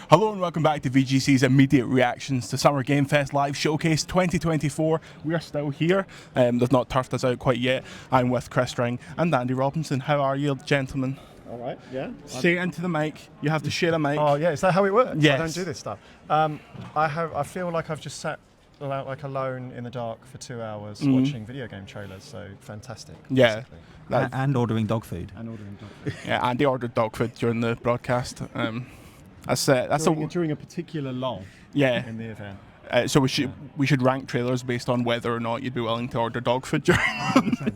Hello and welcome back to VGC's immediate reactions to Summer Game Fest Live Showcase 2024. We are still here. They've not turfed us out quite yet. I'm with Chris Dring and Andy Robinson. How are you, gentlemen? All right, yeah. Say it into the mic. You have to share a mic. Oh, yeah. Is that how it works? Yes. I don't do this stuff. I feel like I've just sat like alone in the dark for 2 hours watching video game trailers. So fantastic. Yeah. And ordering dog food. Yeah, Andy ordered dog food during the broadcast. During a particular lull. Yeah. In the event. So we should rank trailers based on whether or not you'd be willing to order dog food during. But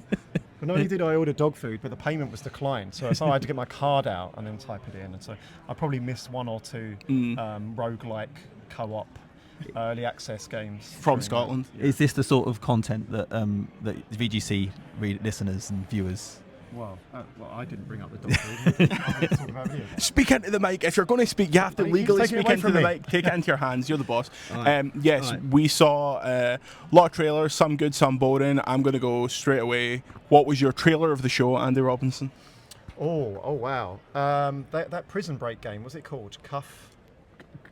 not only did I order dog food, but the payment was declined. So I had to get my card out and then type it in. And so I probably missed one or two roguelike co-op early access games From Scotland. Yeah. Is this the sort of content that that VGC listeners and viewers? Well, I didn't bring up the dog food. I talk about video games. Speak into the mic. If you're going to speak, you have to legally speak into the mic. Take it into your hands. You're the boss. Yes, we saw a lot of trailers, some good, some boring. I'm going to go straight away. What was your trailer of the show, Andy Robinson? Oh wow. That Prison Break game, what's it called?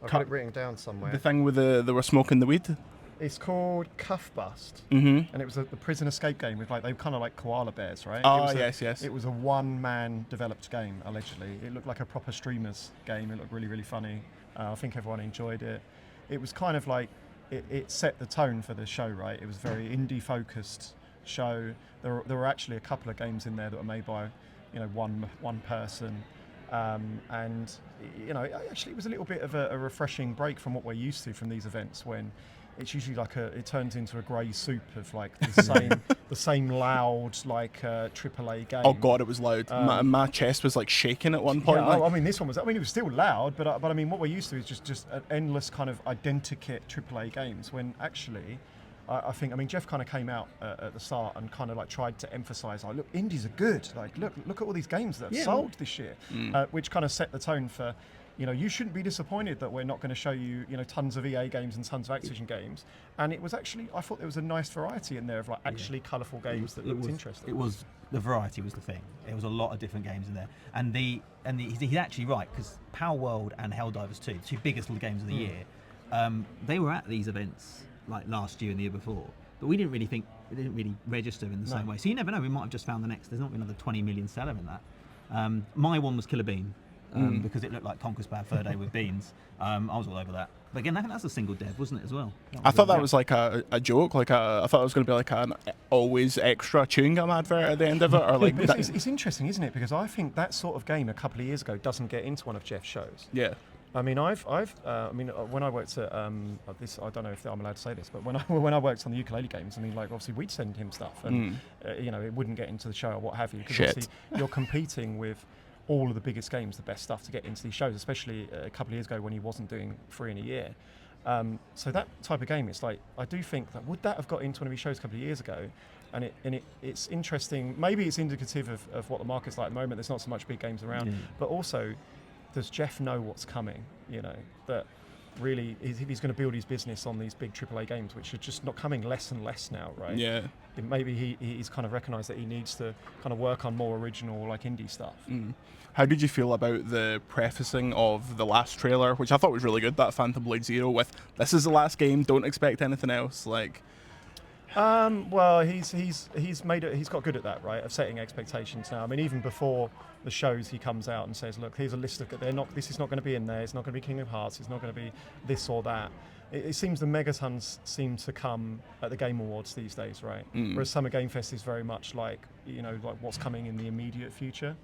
I've got it written down somewhere. The thing with they were smoking the weed? It's called Cuff Bust, and it was the prison escape game with they were kind of like koala bears, right? Oh, yes. It was a one-man developed game, allegedly. It looked like a proper streamers game. It looked really, really funny. I think everyone enjoyed it. It was kind of like it set the tone for the show, right? It was a very indie-focused show. There were actually a couple of games in there that were made by, one person. And actually it was a little bit of a refreshing break from what we're used to from these events, when it's usually like it turns into a grey soup of like the same loud AAA game. Oh God, it was loud. My chest was like shaking at one point. Yeah, this one was. It was still loud, but I mean, what we're used to is just an endless kind of identikit AAA games. When actually, I think Jeff kind of came out at the start and kind of like tried to emphasise, look, indies are good. Like, look at all these games that have sold this year, which kind of set the tone for. You shouldn't be disappointed that we're not going to show you, tons of EA games and tons of Activision games. And it was actually, I thought there was a nice variety in there of actually colourful games that looked interesting. The variety was the thing. It was a lot of different games in there, and he's actually right, because Power World and Helldivers 2, the two biggest games of the year, they were at these events like last year and the year before, but we didn't really register in the same way. So you never know. We might have just found the next. There's not another 20 million seller in that. My one was Killer Bean. Because it looked like Conquest Bad Fur Day with beans. I was all over that. But again, that's a single dev, wasn't it, as well? I thought that was like a joke. I thought it was going to be like an always extra chewing gum advert at the end of it. Or like it's interesting, isn't it? Because I think that sort of game a couple of years ago doesn't get into one of Jeff's shows. Yeah. I mean, when I worked at this, I don't know if I'm allowed to say this, but when I worked on the ukulele games, obviously we'd send him stuff, and it wouldn't get into the show or what have you, because obviously you're competing with all of the biggest games, the best stuff to get into these shows, especially a couple of years ago when he wasn't doing 3 in a year. So that type of game, it's like, I do think that would that have got into one of these shows a couple of years ago, and it's interesting. Maybe it's indicative of what the market's like at the moment. There's not so much big games around, but also, does Jeff know what's coming? That really he's going to build his business on these big AAA games, which are just not coming less and less now, right? Yeah. Maybe he's kind of recognised that he needs to kind of work on more original, indie stuff. How did you feel about the prefacing of the last trailer, which I thought was really good, that Phantom Blade Zero, with "This is the last game, don't expect anything else"? Well, he's got good at that, right? Of setting expectations now. Even before the shows, he comes out and says, "Look, here's a list of this is not going to be in there. It's not going to be Kingdom Hearts. It's not going to be this or that." It seems the megatons seem to come at the Game Awards these days, right? Whereas Summer Game Fest is very much like what's coming in the immediate future,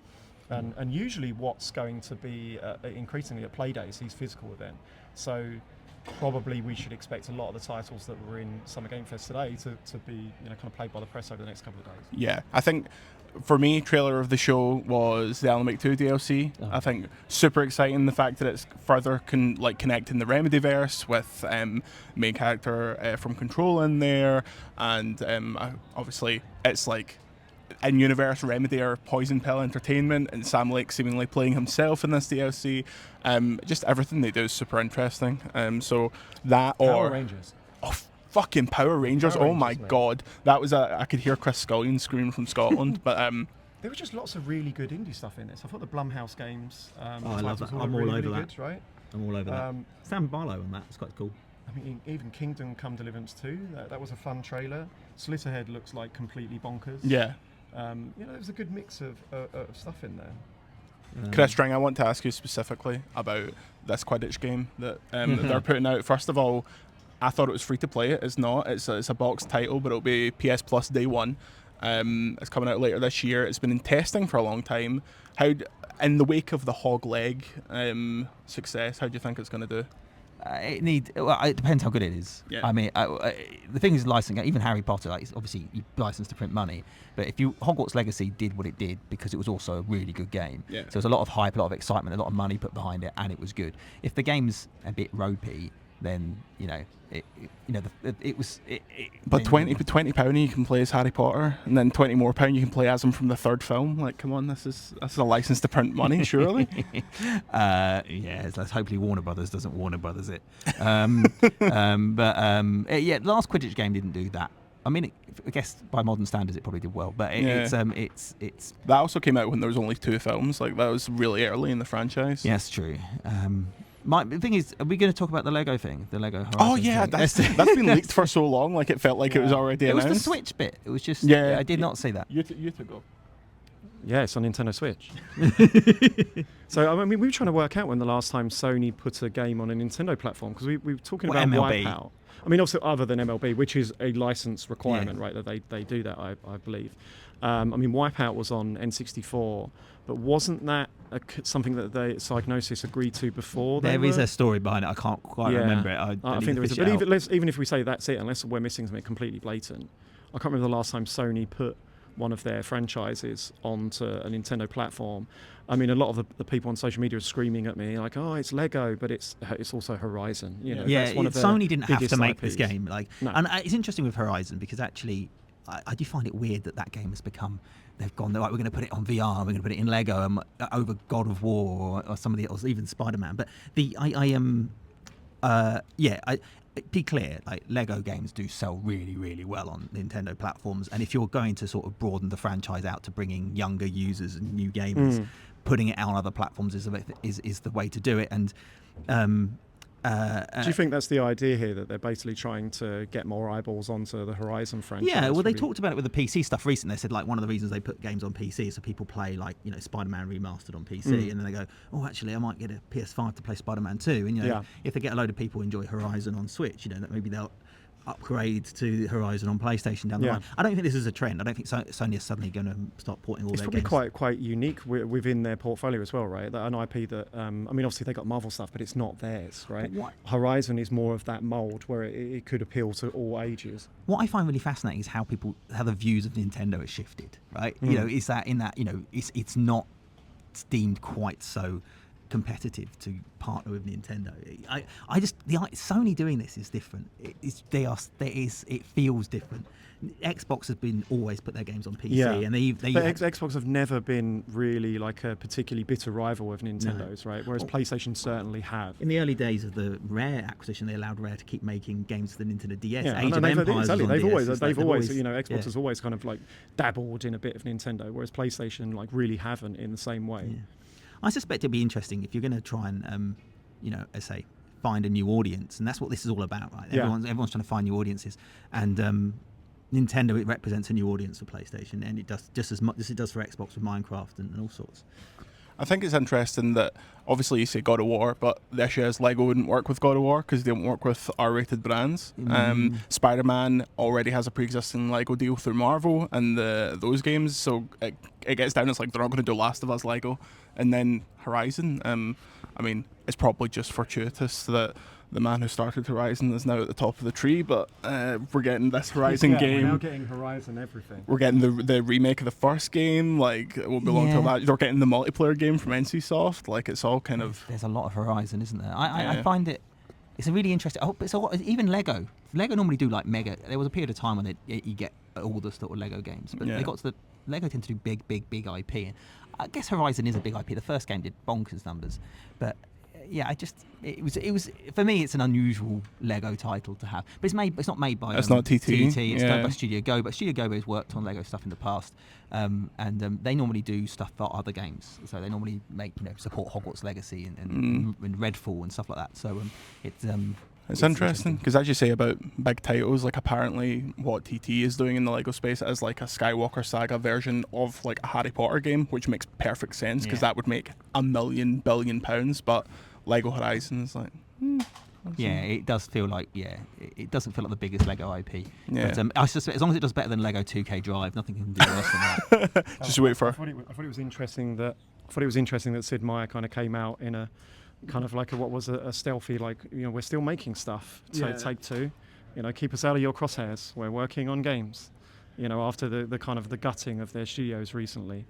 and usually what's going to be increasingly at Playdays, these physical event. So probably we should expect a lot of the titles that were in Summer Game Fest today to be kind of played by the press over the next couple of days. Yeah, I think for me, trailer of the show was the Alan Wake 2 DLC. I think super exciting, the fact that it's further connecting the Remedyverse with main character from Control in there, and obviously it's like in-universe Remedy or Poison Pill Entertainment, and Sam Lake seemingly playing himself in this DLC. Just everything they do is super interesting. So that Power Rangers. Fucking Power Rangers! Oh my God, that was I could hear Chris Scullion screaming from Scotland. But there were just lots of really good indie stuff in this. I thought the Blumhouse games. I love that. I'm all all over really that. Good, right? I'm all over that. Sam Barlow on that. It's quite cool. I mean, even Kingdom Come Deliverance 2, that was a fun trailer. Slitterhead looks like completely bonkers. Yeah. There's a good mix of stuff in there. Chris Dring, I want to ask you specifically about this Quidditch game that they're putting out. First of all, I thought it was free to play. It's not. It's a boxed title, but it'll be PS Plus day one. It's coming out later this year. It's been in testing for a long time. In the wake of the Hog Leg success, how do you think it's going to do? It depends how good it is. Yeah. I mean, the thing is licensing. Even Harry Potter, it's obviously you license to print money. But if Hogwarts Legacy did what it did because it was also a really good game. Yeah. So there's a lot of hype, a lot of excitement, a lot of money put behind it, and it was good. If the game's a bit ropey, then it was. But £20 you can play as Harry Potter, and then £20 more you can play as him from the third film. Like, come on, that's a license to print money, surely. Let's hopefully Warner Brothers doesn't Warner Brothers it. The last Quidditch game didn't do that. I mean, I guess by modern standards, it probably did well, but it's that also came out when there was only 2 films. Like, that was really early in the franchise. Yes, true. The thing is, are we going to talk about the Lego thing? The Lego Horizon Oh yeah, thing? that's been leaked for so long. Like, it felt like it was already announced. It was the Switch bit. It was just. Yeah, I did not see that. You to go. Yeah, it's on Nintendo Switch. So, I mean, we were trying to work out when the last time Sony put a game on a Nintendo platform, because we were talking about MLB. Wipeout. I mean, also other than MLB, which is a license requirement, right, that they do that, I believe. I mean, Wipeout was on N64, but wasn't that something that Psygnosis agreed to before? There is a story behind it. I can't quite remember it. I think there is. But even if we say that's it, unless we're missing something completely blatant, I can't remember the last time Sony put one of their franchises onto a Nintendo platform. I mean, a lot of the people on social media are screaming at me like, "Oh, it's Lego, but it's also Horizon." Sony didn't have to make IPs. this game. No. And it's interesting with Horizon because actually, I do find it weird that game has become. They've gone, we're going to put it on VR, we're going to put it in Lego over God of War or some of the others, even Spider-Man. But be clear, like Lego games do sell really, really well on Nintendo platforms. And if you're going to sort of broaden the franchise out to bringing younger users and new gamers, putting it out on other platforms is the way to do it. And do you think that's the idea here, that they're basically trying to get more eyeballs onto the Horizon franchise? Yeah, well, they talked about it with the PC stuff recently. They said like one of the reasons they put games on PC is so people play like Spider-Man remastered on PC, and then they go, oh, actually, I might get a PS5 to play Spider-Man 2. And if they get a load of people who enjoy Horizon on Switch, that maybe they'll upgrade to Horizon on PlayStation down the line. I don't think this is a trend. I don't think Sony is suddenly going to start porting all their games. It's probably quite unique within their portfolio as well, right? An IP that, I mean, obviously they got Marvel stuff, but it's not theirs, right? Horizon is more of that mold where it could appeal to all ages. What I find really fascinating is how the views of Nintendo has shifted, right? Is that it's not deemed quite so competitive to partner with Nintendo. Sony doing this is different. It feels different. Xbox has been always put their games on PC, and Xbox have never been really like a particularly bitter rival of Nintendo's, right? Whereas PlayStation certainly have. In the early days of the Rare acquisition, they allowed Rare to keep making games for the Nintendo DS. Yeah, Age of Empires. They've always, Xbox has always kind of like dabbled in a bit of Nintendo, whereas PlayStation like really haven't in the same way. Yeah. I suspect it'd be interesting if you're going to try and, find a new audience, and that's what this is all about, right? Everyone's trying to find new audiences, and Nintendo, it represents a new audience for PlayStation, and it does just as much as it does for Xbox with Minecraft and all sorts. I think it's interesting that obviously you say God of War, but the issue is Lego wouldn't work with God of War because they don't work with R-rated brands. Spider-Man already has a pre-existing Lego deal through Marvel and those games, so it gets down. It's like they're not going to do Last of Us Lego, and then Horizon. I mean, it's probably just fortuitous that the man who started Horizon is now at the top of the tree, but we're getting this Horizon game. We're now getting Horizon everything. We're getting the remake of the first game. Like, it won't be long till that. We're getting the multiplayer game from NCSoft. Like, it's all kind of... There's a lot of Horizon, isn't there? I find it's a really interesting... even Lego. Lego normally do like mega... There was a period of time when you get all the sort of Lego games, but they got to the... Lego tend to do big IP. And I guess Horizon is a big IP. The first game did bonkers numbers, but... yeah, it was for me. It's an unusual Lego title to have, but it's not made by. It's not TT. It's done by Studio Go, but Studio Go has worked on Lego stuff in the past, and they normally do stuff for other games. So they normally make support Hogwarts Legacy and Redfall and stuff like that. So it's interesting because, as you say about big titles, like apparently what TT is doing in the Lego space is like a Skywalker Saga version of like a Harry Potter game, which makes perfect sense because that would make £1 billion. But Lego Horizons, like, it does feel like it doesn't feel like the biggest Lego IP. Yeah. But I suspect as long as it does better than Lego 2K Drive, nothing can do worse than that. Just wait for. I thought it was interesting that Sid Meier kind of came out in a kind of like a stealthy, like, we're still making stuff. Take two, keep us out of your crosshairs. We're working on games. After the kind of the gutting of their studios recently.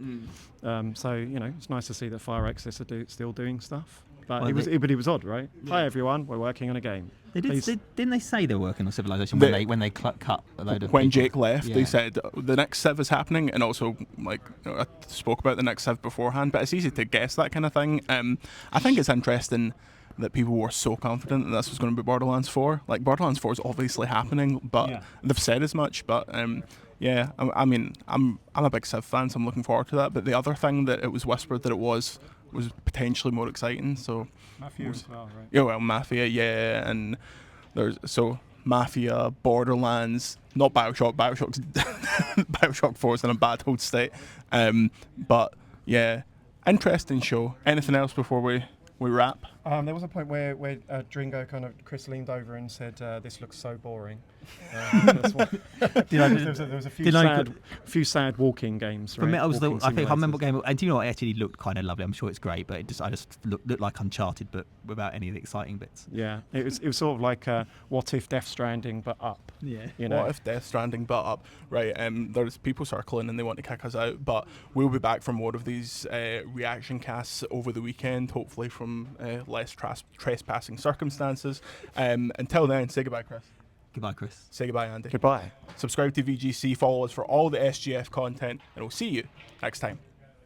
So it's nice to see that Fire Access are still doing stuff. But it was odd, right? Yeah. Hi everyone, we're working on a game. Didn't they say they were working on Civilization when they cut a load of when people? Jake left, they said the next Civ is happening, and also like I spoke about the next Civ beforehand. But it's easy to guess that kind of thing. I think it's interesting that people were so confident that this was going to be Borderlands 4. Like Borderlands 4 is obviously happening, but they've said as much. But I mean, I'm a big Civ fan, so I'm looking forward to that. But the other thing that it was whispered that it was potentially more exciting. So Mafia as well, right? Yeah, well, Mafia, and there's Mafia, Borderlands, not BioShock. BioShock 4 is in a bad hold state. But yeah, interesting show. Anything else before we wrap? There was a point where Dringo Chris leaned over and said, "This looks so boring." There was a few sad walking games. For me, I remember what game. And do you know what? It actually looked kind of lovely. I'm sure it's great, but I just looked like Uncharted, but without any of the exciting bits. Yeah, it was sort of like what if Death Stranding but up. Yeah. What if Death Stranding but up? Right. There's people circling and they want to kick us out, but we'll be back for more of these reaction casts over the weekend, hopefully from less trespassing circumstances. Until then, say goodbye, Chris. Goodbye, Chris. Say goodbye, Andy. Goodbye. Subscribe to VGC, follow us for all the SGF content, and we'll see you next time.